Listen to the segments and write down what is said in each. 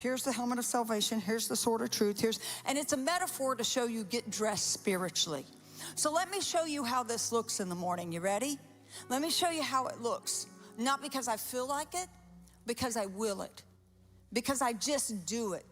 Here's the helmet of salvation. Here's the sword of truth. And it's a metaphor to show you get dressed spiritually. So let me show you how this looks in the morning. You ready? Let me show you how it looks. Not because I feel like it, because I will it. Because I just do it.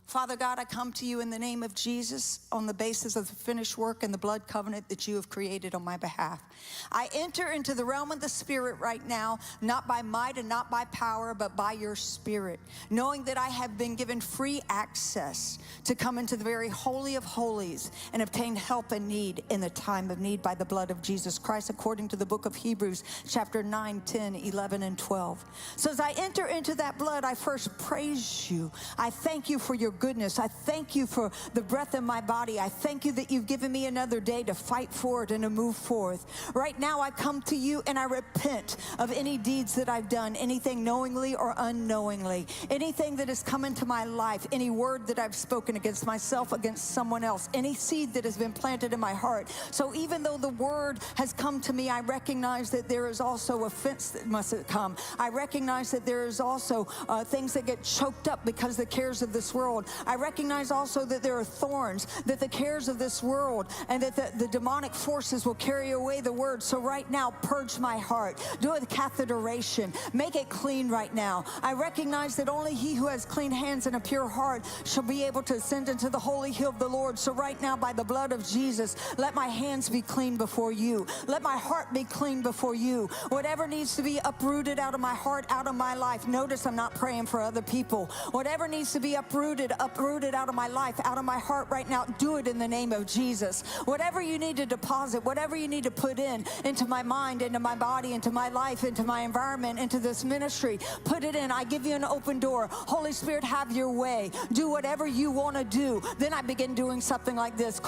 Father God, I come to you in the name of Jesus on the basis of the finished work and the blood covenant that you have created on my behalf. I enter into the realm of the Spirit right now, not by might and not by power, but by your Spirit, knowing that I have been given free access to come into the very holy of holies and obtain help and need in the time of need by the blood of Jesus Christ, according to the book of Hebrews, chapter 9, 10, 11, and 12. So as I enter into that blood, I first praise you. I thank you for your goodness. I thank you for the breath in my body. I thank you that you've given me another day to fight for it and to move forth. Right now I come to you and I repent of any deeds that I've done, anything knowingly or unknowingly, anything that has come into my life, any word that I've spoken against myself, against someone else, any seed that has been planted in my heart. So even though the word has come to me, I recognize that there is also offense that must come. I recognize that there is also things that get choked up because the cares of this world. I recognize also that there are thorns, that the cares of this world and that the demonic forces will carry away the word. So right now, purge my heart. Do a catheterization. Make it clean right now. I recognize that only he who has clean hands and a pure heart shall be able to ascend into the holy hill of the Lord. So right now, by the blood of Jesus, let my hands be clean before you. Let my heart be clean before you. Whatever needs to be uprooted out of my heart, out of my life. Notice I'm not praying for other people. Whatever needs to be uprooted out of my life, out of my heart right now, do it in the name of Jesus. Whatever you need to deposit, whatever you need to put into my mind, into my body, into my life, into my environment, into this ministry, put it in. I give you an open door. Holy Spirit, have your way. Do whatever you want to do. Then I begin doing something like this.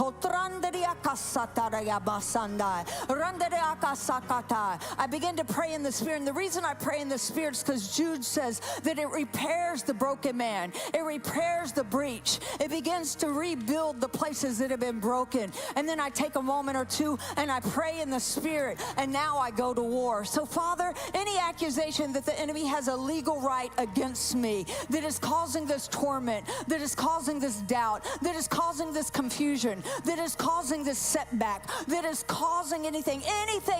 I begin to pray in the Spirit. And the reason I pray in the Spirit is because Jude says that it repairs the broken man. It repairs the breach. It begins to rebuild the places that have been broken. And then I take a moment or two and I pray in the Spirit, and now I go to war. So Father, any accusation that the enemy has a legal right against me, that is causing this torment, that is causing this doubt, that is causing this confusion, that is causing this setback, that is causing anything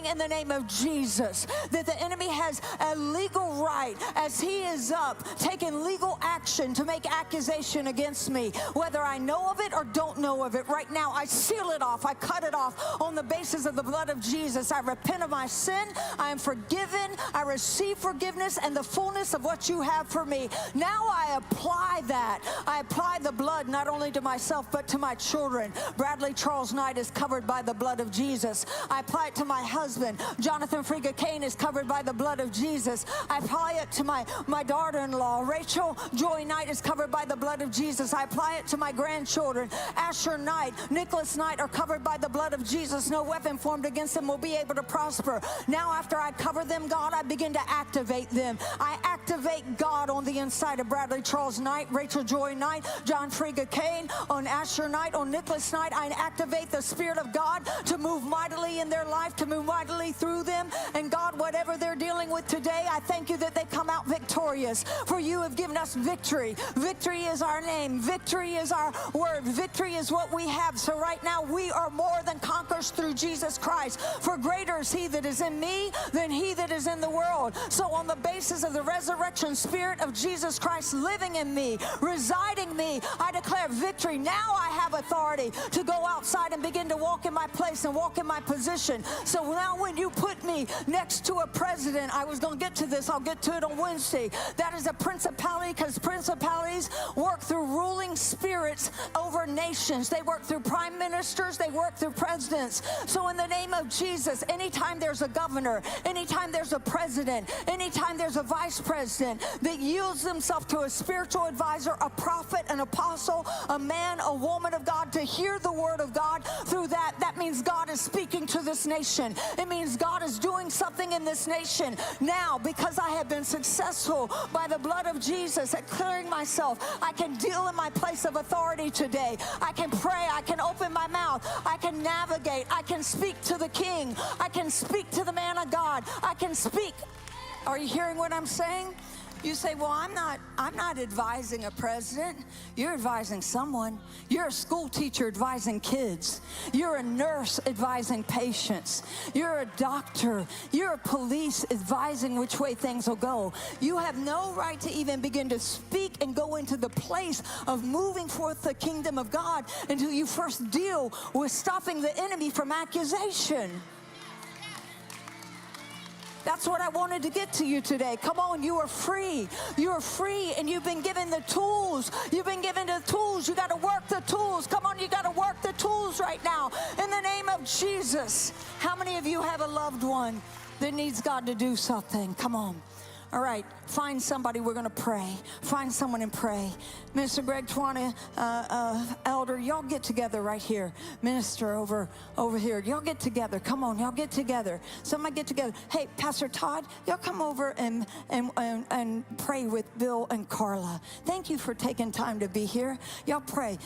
in the name of Jesus, that the enemy has a legal right as he is up taking legal action to make accusation against me, whether I know of it or don't know of it. Right now, I seal it off. I cut it off on the basis of the blood of Jesus. I repent of my sin. I am forgiven. I receive forgiveness and the fullness of what you have for me. Now I apply that. I apply the blood not only to myself, but to my children. Bradley Charles Knight is covered by the blood of Jesus. I apply it to my husband. Jonathan Friga Kane is covered by the blood of Jesus. I apply it to my daughter-in-law. Rachel Joy Knight is covered by the blood of Jesus. I apply it to my grandchildren. Asher Knight, Nicholas Knight are covered by the blood of Jesus. No weapon formed against them will be able to prosper. Now after I cover them, God, I begin to activate them. I activate God on the inside of Bradley Charles Knight, Rachel Joy Knight, John Friga Kane, on Asher Knight, on Nicholas Knight. I activate the Spirit of God to move mightily in their life, to move mightily through them. And God, whatever they're dealing with today, I thank you that they come out victorious. For you have given us victory. Victory is our name. Victory is our word. Victory is what we have. So right now we are more than conquerors through Jesus Christ. For greater is he that is in me than he that is in the world. So on the basis of the resurrection Spirit of Jesus Christ living in me, residing in me, I declare victory. Now I have authority to go outside and begin to walk in my place and walk in my position. So now when you put me next to a president, I was going to get to this, I'll get to it on Wednesday. That is a principality, because principalities work through ruling spirits over nations. They work through prime ministers. They work through presidents. So in the name of Jesus, anytime there's a governor, anytime there's a president, anytime there's a vice president that yields themselves to a spiritual advisor, a prophet, an apostle, a man, a woman of God, to hear the word of God through that means God is speaking to this nation. It means God is doing something in this nation. Now, because I have been successful by the blood of Jesus at clearing myself, I can deal in my place of authority today. I can pray. I can open my mouth. I can navigate. I can speak to the king. I can speak to the man of God. I can speak. Are you hearing what I'm saying? You say, well, I'm not advising a president. You're advising someone. You're a school teacher advising kids. You're a nurse advising patients. You're a doctor. You're a police advising which way things will go. You have no right to even begin to speak and go into the place of moving forth the kingdom of God until you first deal with stopping the enemy from accusation. That's what I wanted to get to you today. Come on, you are free. You are free, and you've been given the tools. You've been given the tools. You got to work the tools. Come on, you got to work the tools right now in the name of Jesus. How many of you have a loved one that needs God to do something? Come on. All right, find somebody. We're going to pray. Find someone and pray. Minister Greg Twana, Elder, y'all get together right here. Minister over here. Y'all get together. Come on, y'all get together. Somebody get together. Hey, Pastor Todd, y'all come over and pray with Bill and Carla. Thank you for taking time to be here. Y'all pray.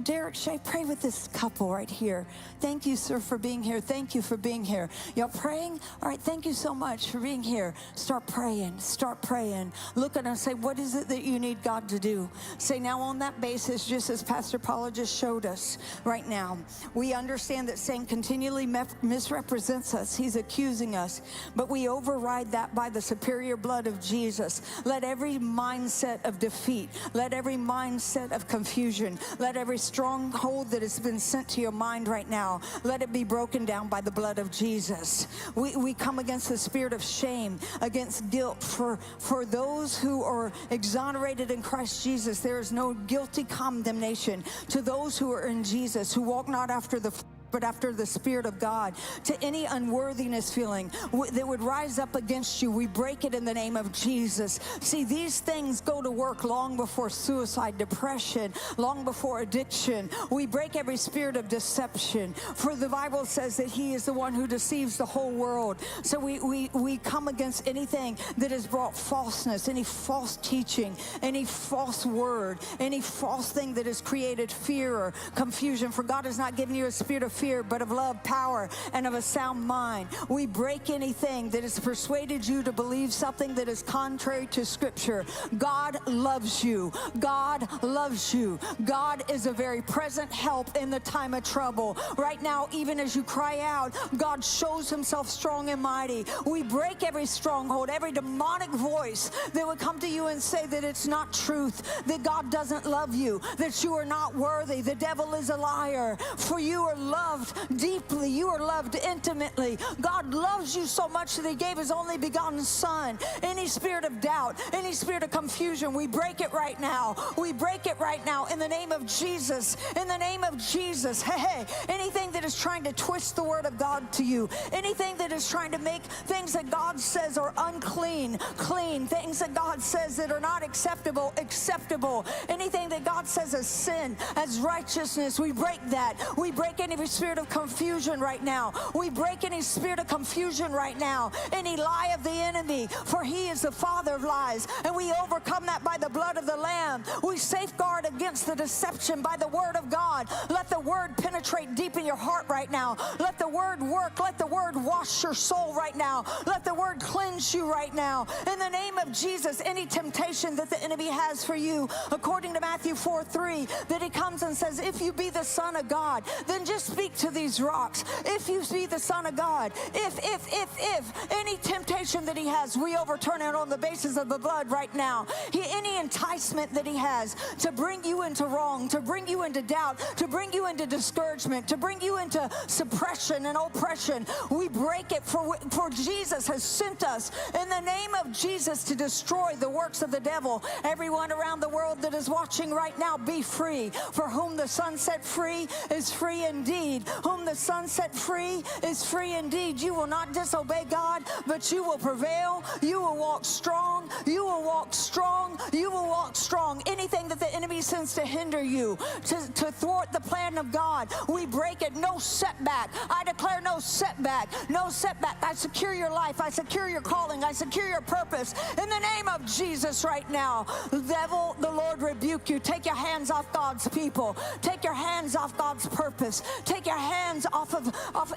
Derek, Shay, pray with this couple right here. Thank you, sir, for being here. Thank you for being here. Y'all praying? All right, thank you so much for being here. Start praying. Start praying. Look at them and say, what is it that you need God to do? Say, now on that basis, just as Pastor Paula just showed us right now, we understand that Satan continually misrepresents us. He's accusing us, but we override that by the superior blood of Jesus. Let every mindset of defeat, let every mindset of confusion, let every stronghold that has been sent to your mind right now, let it be broken down by the blood of Jesus. We come against the spirit of shame, against guilt for those who are exonerated in Christ Jesus. There is no guilty condemnation to those who are in Jesus, who walk not after the but after the Spirit of God. To any unworthiness feeling that would rise up against you, we break it in the name of Jesus. See, these things go to work long before suicide, depression, long before addiction. We break every spirit of deception, for the Bible says that He is the one who deceives the whole world. So we come against anything that has brought falseness, any false teaching, any false word, any false thing that has created fear or confusion. For God has not given you a spirit of fear, but of love, power, and of a sound mind. We break anything that has persuaded you to believe something that is contrary to Scripture. God loves you. God loves you. God is a very present help in the time of trouble. Right now, even as you cry out, God shows Himself strong and mighty. We break every stronghold, every demonic voice that would come to you and say that it's not truth, that God doesn't love you, that you are not worthy. The devil is a liar, for you are loved deeply. You are loved intimately. God loves you so much that He gave His only begotten Son. Any spirit of doubt, any spirit of confusion, we break it right now. We break it right now in the name of Jesus. In the name of Jesus. Hey, anything that is trying to twist the word of God to you, anything that is trying to make things that God says are unclean, clean, things that God says that are not acceptable, acceptable, anything that God says is sin, as righteousness, we break that. We break any spirit of confusion right now. We break any spirit of confusion right now, any lie of the enemy, for he is the father of lies, and we overcome that by the blood of the Lamb. We safeguard against the deception by the word of God. Let the word penetrate deep in your heart right now. Let the word work. Let the word wash your soul right now. Let the word cleanse you right now. In the name of Jesus, any temptation that the enemy has for you, according to Matthew 4:3, that he comes and says, if you be the Son of God, then just speak to these rocks. If you be the Son of God, if any temptation that he has, we overturn it on the basis of the blood right now. Any enticement that he has to bring you into wrong, to bring you into doubt, to bring you into discouragement, to bring you into suppression and oppression, we break it, for Jesus has sent us in the name of Jesus to destroy the works of the devil. Everyone around the world that is watching right now, be free. For whom the Son set free is free indeed. Whom the Son set free is free indeed. You will not disobey God, but you will prevail. You will walk strong. You will walk strong. You will walk strong. Anything that the enemy sends to hinder you, to thwart the plan of God, we break it. No setback. I declare no setback. No setback. I secure your life. I secure your calling. I secure your purpose. In the name of Jesus right now. The devil, the Lord rebuke rebuke you. Take your hands off God's people. Take your hands off God's purpose. Take your hands off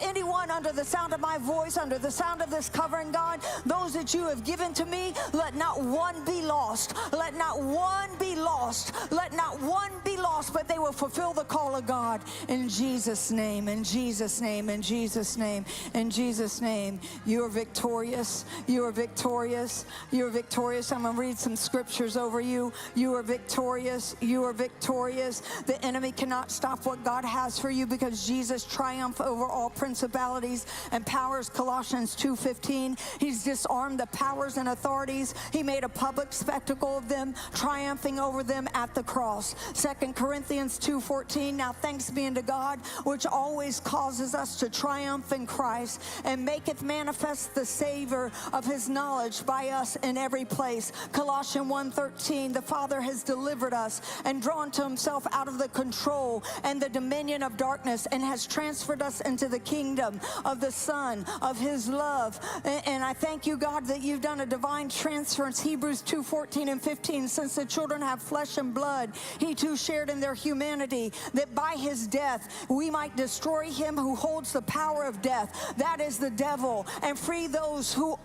anyone under the sound of my voice, under the sound of this covering, God. Those that you have given to me, let not one be lost. Let not one be lost. Let not one be lost, but they will fulfill the call of God. In Jesus' name, in Jesus' name, in Jesus' name, in Jesus' name. You are victorious. You are victorious. You are victorious. I'm going to read some scriptures over you. You are victorious. You are victorious. The enemy cannot stop what God has for you because Jesus triumphed over all principalities and powers. Colossians 2:15. He's disarmed the powers and authorities. He made a public spectacle of them, triumphing over them at the cross. 2 Corinthians 2:14. Now thanks be unto God, which always causes us to triumph in Christ, and maketh manifest the savor of his knowledge by us in every place. Colossians 1:13. The Father has delivered us and drawn to himself out of the control and the dominion of darkness, and has transferred us into the kingdom of the Son of his love. And I thank you, God, that you've done a divine transference. Hebrews 2:14 and 15. Since the children have flesh and blood, he too shared in their humanity, that by his death we might destroy him who holds the power of death, that is the devil, and free those who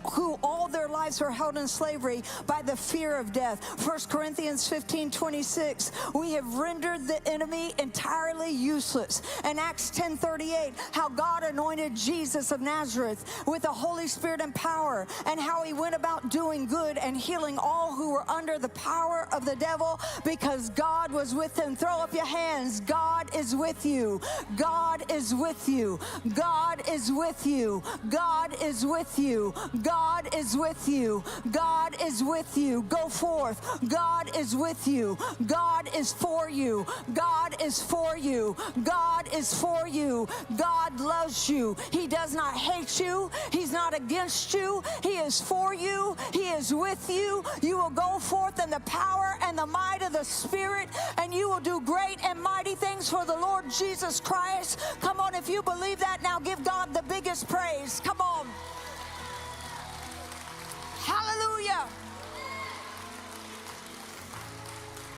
all their lives were held in slavery by the fear of death. 1 Corinthians 15:26. We have rendered the enemy entirely useless. And Acts 10:38. How God anointed Jesus of Nazareth with the Holy Spirit and power, and how he went about doing good and healing all who were under the power of the devil, because God was with him. Throw up your hands. God is with you. God is with you. God is with you. God is with you. God is with you. God is with you. Go forth. God is with you. God is for you. God is for you. God is for you. God loves you. He does not hate you. He's not against you. He is for you. He is with you. You will go forth in the power and the might of the Spirit, and you will do great and mighty things for the Lord Jesus Christ. Come on, if you believe that, now give God the biggest praise. Come on.